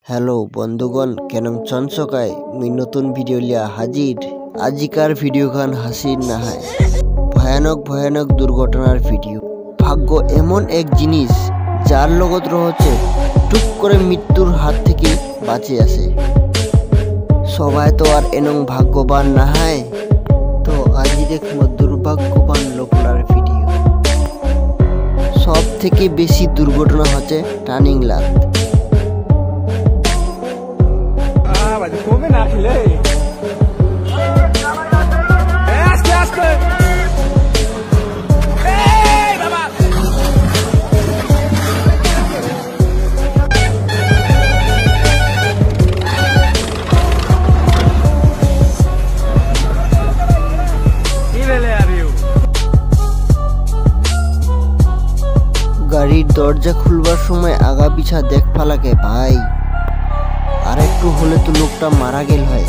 Hello बंधुगण केनम चंचकाय मुई नतून भिडियो लिया हाजिर। आजिकार भिडियो खान हासिर ना है भयानक भयानक दुर्घटनार भिडियो। भाग्य एमन एक जिनिस जार लगत रयेछे टुक करे मृत्युर हाथ थेके बाँचे आछे। सबाई तो आर एनং भाग्यवान ना है। तो आज देखो दुर्भाग्यवान लोकटार भिडियो। सब थेके बेशी दुर्घटना होच्छे टार्निंग लात। Come na lei. Aske. Hey, baba. Ile abiu. गाड़ीर दरजा खुलबार समय आगा पिछा देख फालाके भाई। আর একটু হলে তো লোকটা মারা গেল হয়।